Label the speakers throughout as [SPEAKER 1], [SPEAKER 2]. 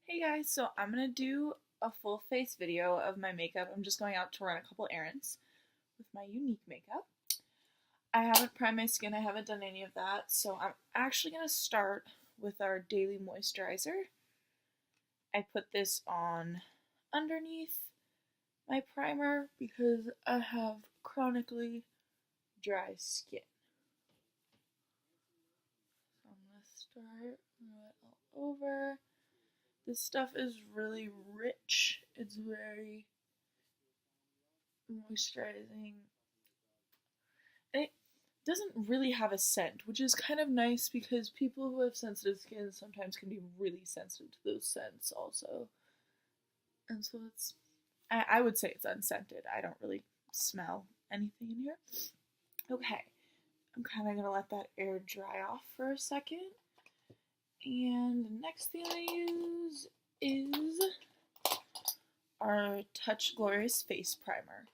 [SPEAKER 1] Hey guys, so I'm gonna do a full face video of my makeup. I'm just going out to run a couple errands with my Younique makeup. I haven't primed my skin, I haven't done any of that, so I'm actually gonna start with our daily moisturizer. I put this on underneath my primer because I have chronically dry skin. So I'm gonna start it all over. This stuff is really rich. It's very moisturizing. And it doesn't really have a scent, which is kind of nice because people who have sensitive skin sometimes can be really sensitive to those scents also. And so I would say it's unscented. I don't really smell anything in here. Okay, I'm kind of going to let that air dry off for a second. And the next thing I use is our Touch Glorious Face Primer.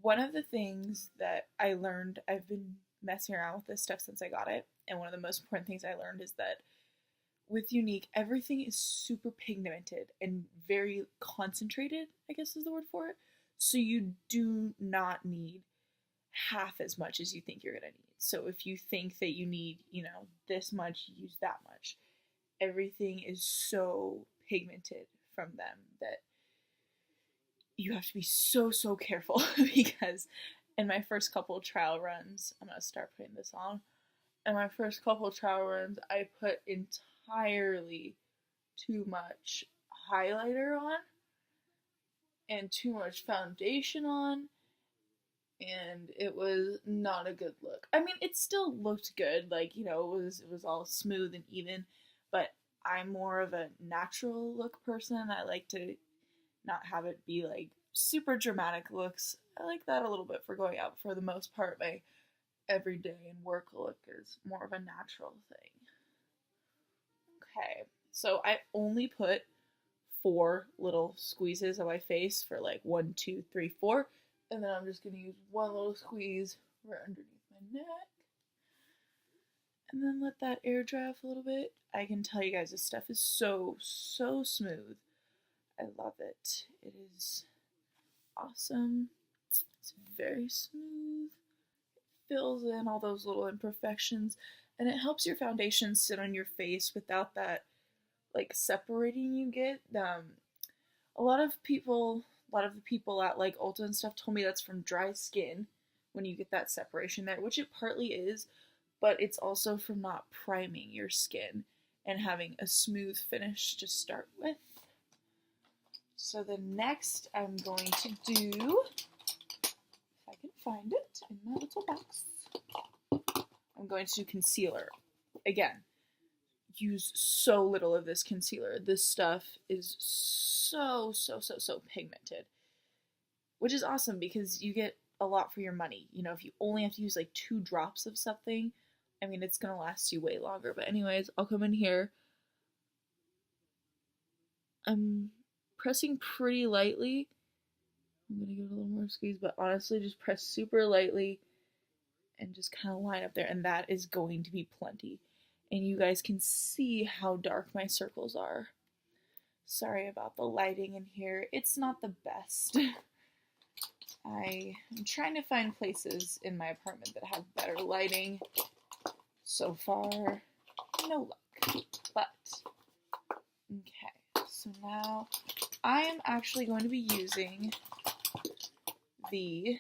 [SPEAKER 1] One of the things that I learned, I've been messing around with this stuff since I got it, and one of the most important things I learned is that with Younique, everything is super pigmented and very concentrated, I guess is the word for it. So you do not need half as much as you think you're gonna need. So if you think that you need, this much, use that much. Everything is so pigmented from them that you have to be so careful because in my first couple trial runs, I'm going to start putting this on. In my first couple trial runs, I put entirely too much highlighter on and too much foundation on, and it was not a good look. I mean, it still looked good, like, it was all smooth and even, but I'm more of a natural look person. I like to not have it be like super dramatic looks. I like that a little bit for going out. For the most part, my everyday and work look is more of a natural thing. Okay, so I only put 4 little squeezes on my face for like 1, 2, 3, 4, and then I'm just gonna use one little squeeze right underneath my neck, and then let that air dry off a little bit. I can tell you guys, this stuff is so smooth. I love it. It is awesome. It's very smooth. It fills in all those little imperfections, and it helps your foundation sit on your face without that like separating you get. A lot of the people at like Ulta and stuff told me that's from dry skin when you get that separation there, which it partly is, but it's also from not priming your skin and having a smooth finish to start with. So the next I'm going to do, if I can find it in my little box, I'm going to do concealer. Again, use so little of this concealer. This stuff is so pigmented, which is awesome because you get a lot for your money. If you only have to use like 2 drops of something, I mean, it's gonna last you way longer. But anyways, I'll come in here. I'm pressing pretty lightly. I'm gonna give it a little more squeeze, but honestly, just press super lightly and just kind of line up there, and that is going to be plenty. And you guys can see how dark my circles are. Sorry about the lighting in here. It's not the best. I am trying to find places in my apartment that have better lighting. So far, no luck. But, okay, so now I am actually going to be using the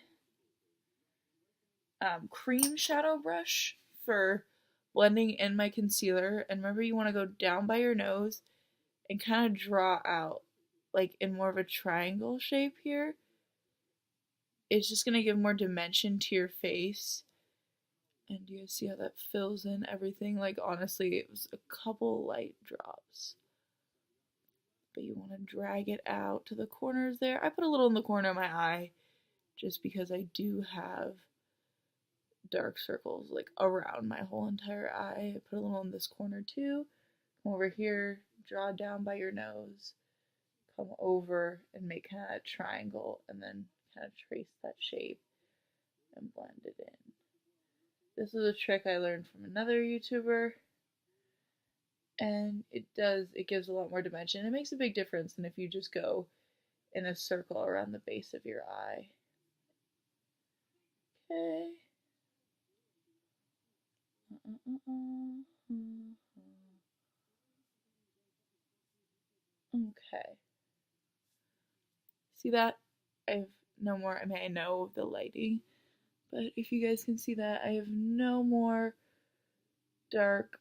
[SPEAKER 1] cream shadow brush for blending in my concealer. And remember, you want to go down by your nose and kind of draw out like in more of a triangle shape here. It's just going to give more dimension to your face. And do you see how that fills in everything? Like, honestly, it was a couple light drops. But you want to drag it out to the corners there. I put a little in the corner of my eye just because I do have dark circles like around my whole entire eye. I put a little in this corner too. Come over here, draw down by your nose, come over and make kind of a triangle, and then kind of trace that shape and blend it in. This is a trick I learned from another YouTuber, And it gives a lot more dimension. It makes a big difference than if you just go in a circle around the base of your eye. Okay. Okay. See that? I have no more, I mean, I know the lighting, but if you guys can see that, I have no more dark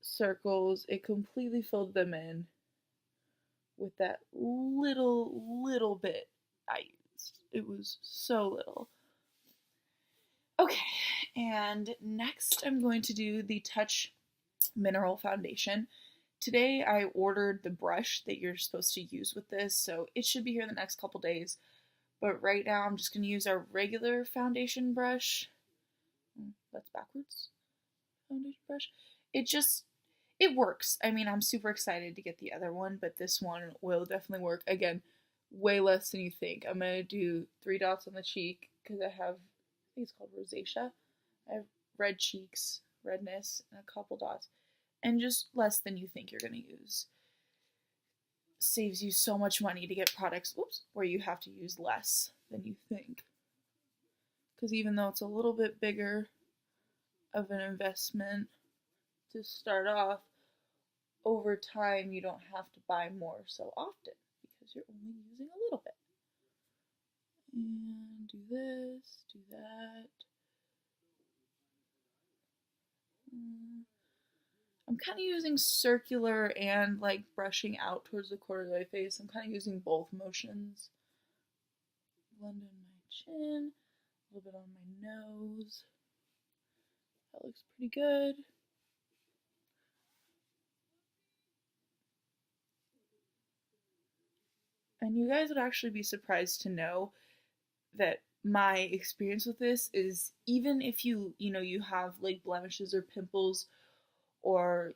[SPEAKER 1] circles. It completely filled them in with that little bit I used. It was so little. Okay, and next I'm going to do the Touch Mineral Foundation. Today I ordered the brush that you're supposed to use with this, so it should be here in the next couple days. But right now I'm just going to use our regular foundation brush. That's backwards. Foundation brush. It works. I mean, I'm super excited to get the other one, but this one will definitely work. Again, way less than you think. I'm going to do 3 dots on the cheek because I think it's called rosacea. I have red cheeks, redness, and a couple dots. And just less than you think you're going to use. Saves you so much money to get products, where you have to use less than you think. Because even though it's a little bit bigger of an investment to start off, over time you don't have to buy more so often because you're only using a little bit. And do this, do that. I'm kind of using circular and like brushing out towards the corner of my face. I'm kind of using both motions. Blend in my chin, a little bit on my nose. That looks pretty good. And you guys would actually be surprised to know that my experience with this is even if you have like blemishes or pimples or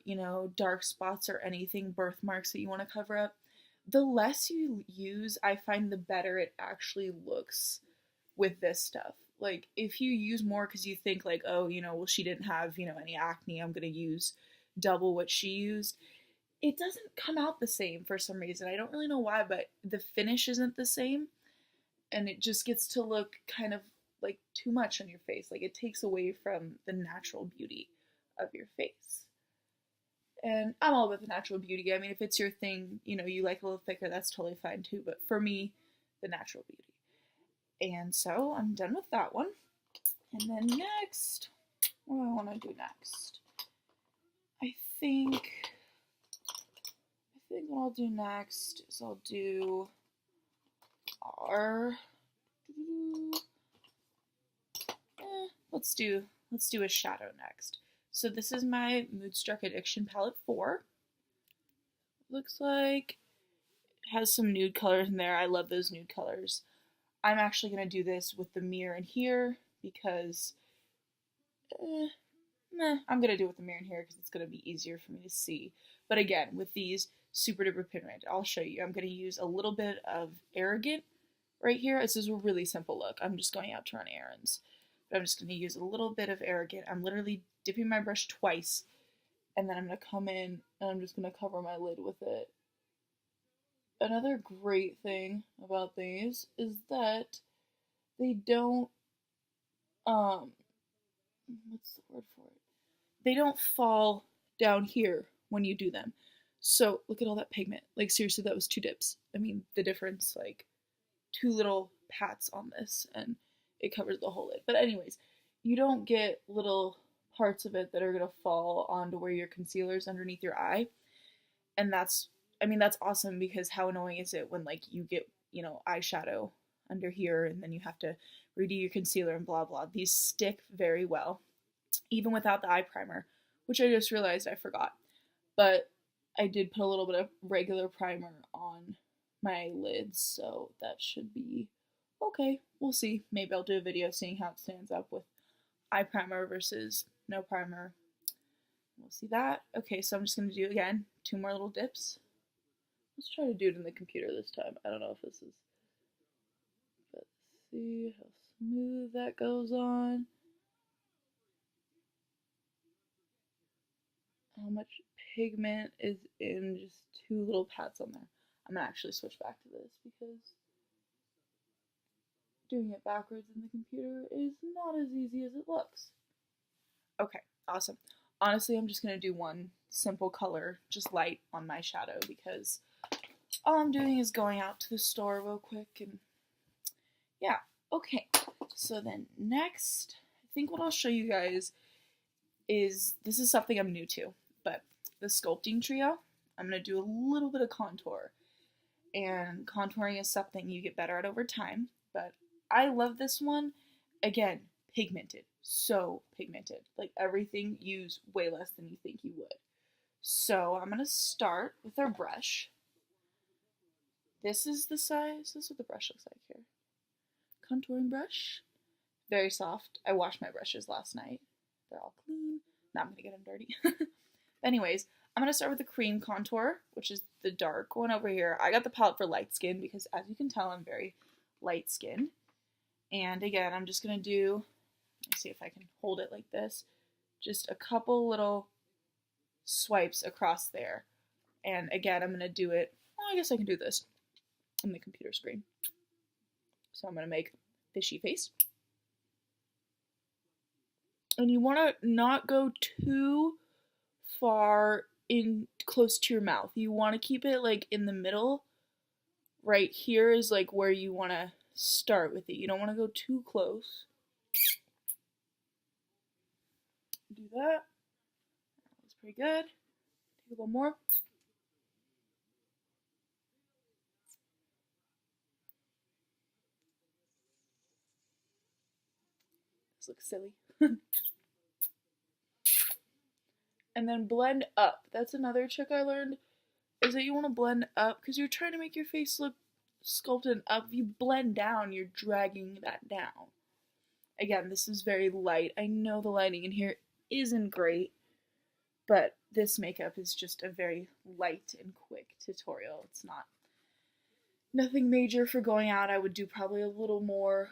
[SPEAKER 1] dark spots or anything, birthmarks that you want to cover up, the less you use, I find the better it actually looks with this stuff. Like if you use more because you think like, oh, well, she didn't have any acne, I'm gonna use double what she used, it doesn't come out the same for some reason. I don't really know why, but the finish isn't the same, and it just gets to look kind of like too much on your face. Like it takes away from the natural beauty of your face. And I'm all about the natural beauty. I mean, if it's your thing, you like a little thicker, that's totally fine too. But for me, the natural beauty. And so I'm done with that one. And then next, what do I want to do next? I think what I'll do next is I'll do our let's do a shadow next. So this is my Moodstruck Addiction Palette 4. Looks like it has some nude colors in there. I love those nude colors. I'm actually going to do this with the mirror in here because I'm going to do it with the mirror in here because it's going to be easier for me to see. But again, with these super duper pin red, I'll show you. I'm going to use a little bit of Arrogant right here. This is a really simple look. I'm just going out to run errands. But I'm just going to use a little bit of Arrogant. I'm literally dipping my brush twice, and then I'm going to come in and I'm just going to cover my lid with it. Another great thing about these is that they don't, what's the word for it? They don't fall down here when you do them. So look at all that pigment. Like seriously, that was 2 dips. I mean, the difference, like 2 little pats on this and it covers the whole lid. But anyways, you don't get little parts of it that are gonna fall onto where your concealer is underneath your eye. And that's awesome because how annoying is it when like you get, eyeshadow under here and then you have to redo your concealer and blah blah. These stick very well, even without the eye primer, which I just realized I forgot. But I did put a little bit of regular primer on my lids, so that should be okay. We'll see. Maybe I'll do a video seeing how it stands up with eye primer versus no primer. We'll see that. Okay, so I'm just going to do, again, 2 more little dips. Let's try to do it in the computer this time. I don't know if this is... Let's see how smooth that goes on. How much pigment is in just two little pads on there. I'm gonna actually switch back to this because doing it backwards in the computer is not as easy as it looks. Okay, awesome. Honestly, I'm just gonna do one simple color, just light on my shadow because all I'm doing is going out to the store real quick and yeah, okay. So then next, I think what I'll show you guys is, this is something I'm new to, but the sculpting trio, I'm going to do a little bit of contour. And contouring is something you get better at over time, but I love this one. Again, pigmented, so pigmented. Like everything, use way less than you think you would. So I'm going to start with our brush. This is the size, this is what the brush looks like here. Contouring brush, very soft. I washed my brushes last night. They're all clean. Now I'm gonna get them dirty. Anyways, I'm gonna start with the cream contour, which is the dark one over here. I got the palette for light skin because as you can tell, I'm very light skinned. And again, I'm just gonna do, let's see if I can hold it like this, just a couple little swipes across there. And again, I'm gonna do it, well, I guess I can do this on the computer screen. So I'm gonna make fishy face. And you want to not go too far in close to your mouth. You want to keep it like in the middle. Right here is like where you want to start with it. You don't want to go too close. Do that. That's pretty good. Take a little more. This looks silly. And then blend up. That's another trick I learned, is that you want to blend up because you're trying to make your face look sculpted up. If you blend down, you're dragging that down. Again, this is very light. I know the lighting in here isn't great, but this makeup is just a very light and quick tutorial. It's nothing major for going out. I would do probably a little more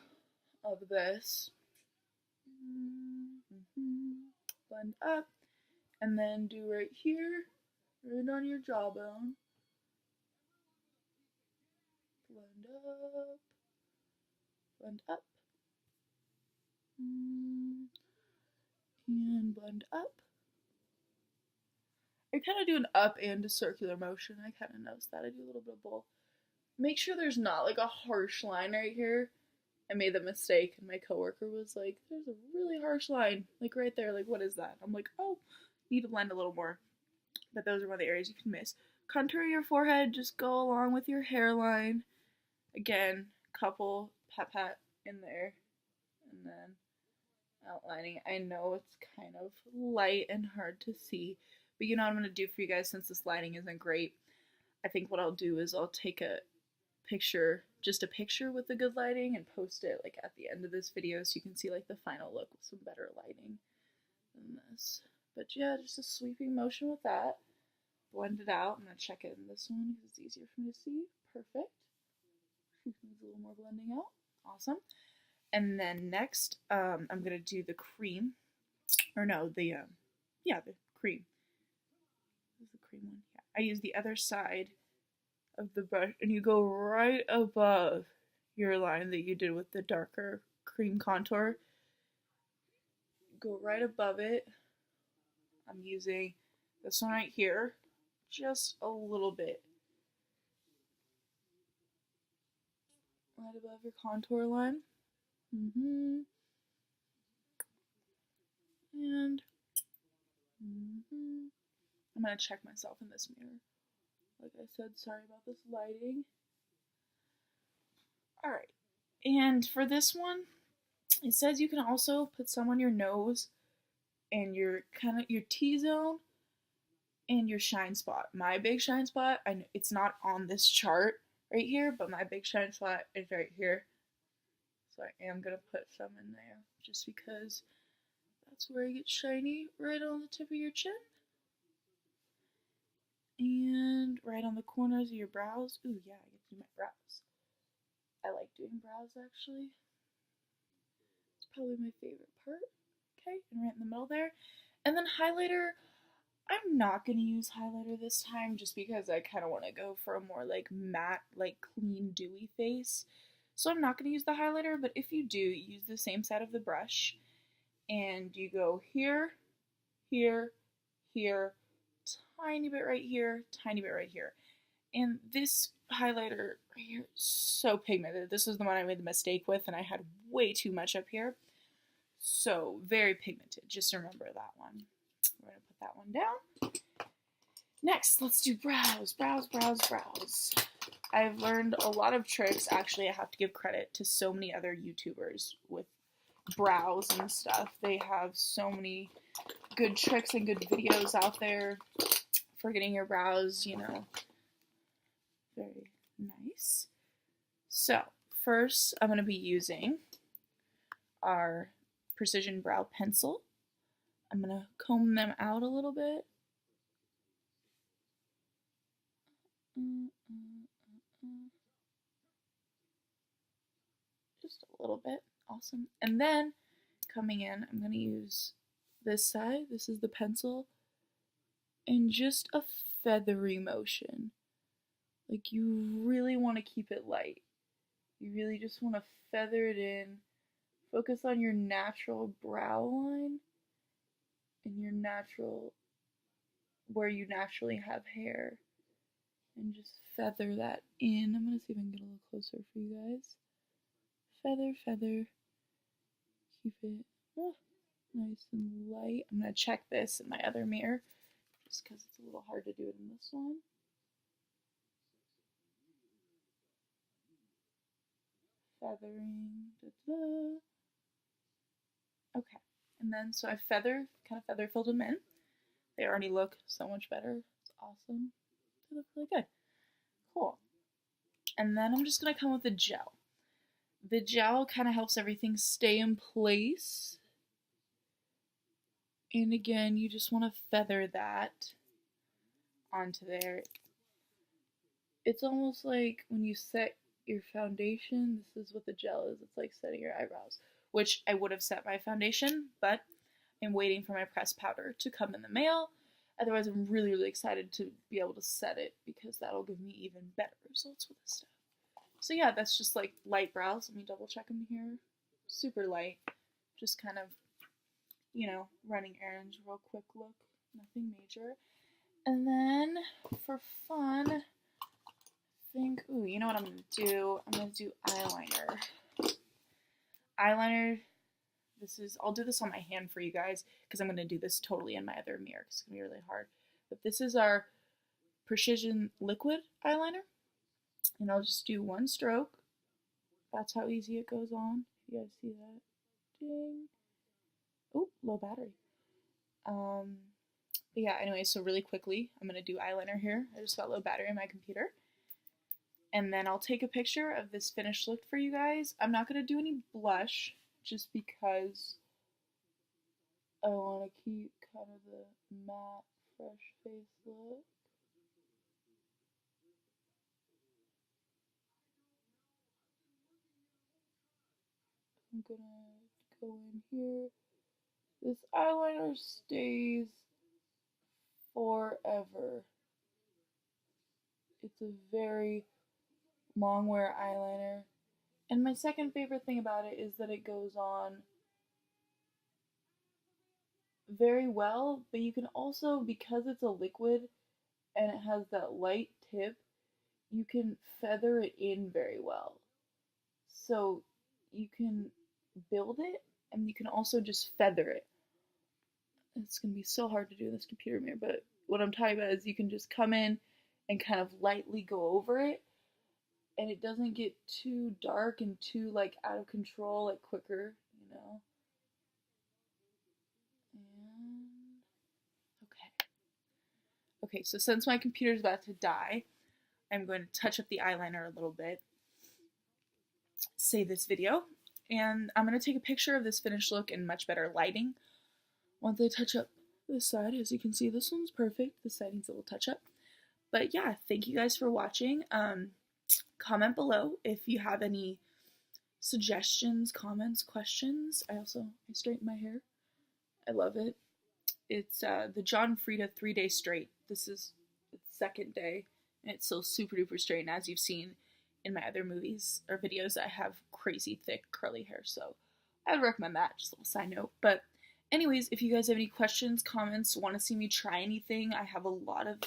[SPEAKER 1] of this. Blend up. And then do right here, right on your jawbone. Blend up. Blend up. And blend up. I kind of do an up and a circular motion. I kind of noticed that. I do a little bit of both. Make sure there's not like a harsh line right here. I made the mistake and my coworker was like, there's a really harsh line, like right there, like what is that? I'm like, oh, need to blend a little more. But those are one of the areas you can miss. Contour your forehead, just go along with your hairline. Again, couple pat in there. And then outlining. I know it's kind of light and hard to see, but you know what I'm going to do for you guys since this lighting isn't great? I think what I'll do is I'll take a picture, just a picture with the good lighting, and post it like at the end of this video so you can see like the final look with some better lighting than this. But yeah, just a sweeping motion with that. Blend it out. I'm going to check it in this one because it's easier for me to see. Perfect. Needs a little more blending out. Awesome. And then next, I'm going to do the cream. Or no, the cream. This is the cream one. Yeah. I use the other side of the brush, and you go right above your line that you did with the darker cream contour. Go right above it. I'm using this one right here, just a little bit. Right above your contour line. And I'm going to check myself in this mirror. Like I said, sorry about this lighting. Alright, and for this one, it says you can also put some on your nose and your T-zone and your shine spot. My big shine spot, I know it's not on this chart right here, but my big shine spot is right here. So I am going to put some in there just because that's where it gets shiny, right on the tip of your chin. And right on the corners of your brows. Ooh, yeah, I get to do my brows. I like doing brows, actually. It's probably my favorite part. Okay, and right in the middle there. And then highlighter, I'm not going to use highlighter this time just because I kind of want to go for a more like matte, like clean, dewy face. So I'm not going to use the highlighter, but if you do, use the same side of the brush and you go here, here, here, tiny bit right here, tiny bit right here. And this highlighter right here is so pigmented. This is the one I made the mistake with and I had way too much up here. So very pigmented. Just remember that one. We're going to put that one down. Next, let's do brows. Brows, brows, brows. I've learned a lot of tricks. Actually, I have to give credit to so many other YouTubers with brows and stuff. They have so many good tricks and good videos out there for getting your brows, you know, very nice. So, first, I'm going to be using our Precision Brow Pencil. I'm going to comb them out a little bit. Just a little bit. Awesome. And then, coming in, I'm going to use this side. This is the pencil. And just a feathery motion. Like, you really want to keep it light. You really just want to feather it in. Focus on your natural brow line and your natural, where you naturally have hair. And just feather that in. I'm going to see if I can get a little closer for you guys. Feather, feather. Keep it nice and light. I'm going to check this in my other mirror just because it's a little hard to do it in this one. Feathering. Da-da. Okay. And then, so I kind of feather filled them in. They already look so much better. It's awesome. They look really good. Cool. And then I'm just going to come with the gel. The gel kind of helps everything stay in place. And again, you just want to feather that onto there. It's almost like when you set your foundation, this is what the gel is. It's like setting your eyebrows, which I would have set my foundation, but I'm waiting for my pressed powder to come in the mail. Otherwise, I'm really, really excited to be able to set it because that'll give me even better results with this stuff. So yeah, that's just like light brows. Let me double check them here. Super light. Just kind of, you know, running errands, real quick look. Nothing major. And then for fun, I think, ooh, you know what I'm going to do? I'm going to do eyeliner. Eyeliner, I'll do this on my hand for you guys because I'm going to do this totally in my other mirror because it's going to be really hard. But this is our Precision Liquid eyeliner. And I'll just do one stroke. That's how easy it goes on. You guys see that? Ding. Oh, low battery. But yeah, anyway, so really quickly, I'm going to do eyeliner here. I just got low battery in my computer. And then I'll take a picture of this finished look for you guys. I'm not going to do any blush just because I want to keep kind of the matte, fresh face look. I'm going to go in here. This eyeliner stays forever. It's a very long wear eyeliner. And my second favorite thing about it is that it goes on very well, but you can also, because it's a liquid and it has that light tip, you can feather it in very well. So you can build it and you can also just feather it. It's going to be so hard to do in this computer mirror, but what I'm talking about is you can just come in and kind of lightly go over it, and it doesn't get too dark and too like out of control, like quicker, you know. And okay, so since my computer's about to die, I'm going to touch up the eyeliner a little bit, save this video, and I'm going to take a picture of this finished look in much better lighting once I touch up this side. As you can see, this one's perfect. This side needs a little touch up. But yeah, thank you guys for watching. Comment below if you have any suggestions, comments, questions. I straighten my hair. I love it. It's the John Frieda 3-day straight. This is the second day, and it's still super duper straight. And as you've seen in my other movies or videos, I have crazy thick curly hair, so I would recommend that. Just a little side note. But anyways, if you guys have any questions, comments, want to see me try anything, I have a lot of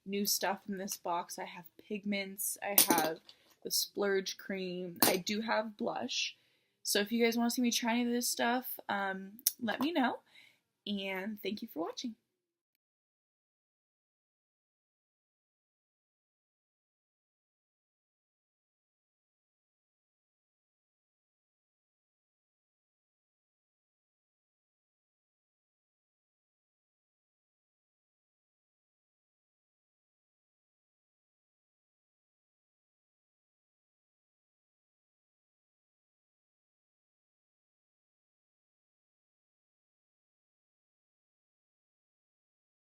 [SPEAKER 1] new stuff in this box. I have pigments, I have the splurge cream, I do have blush. So if you guys want to see me try any of this stuff, let me know. And thank you for watching.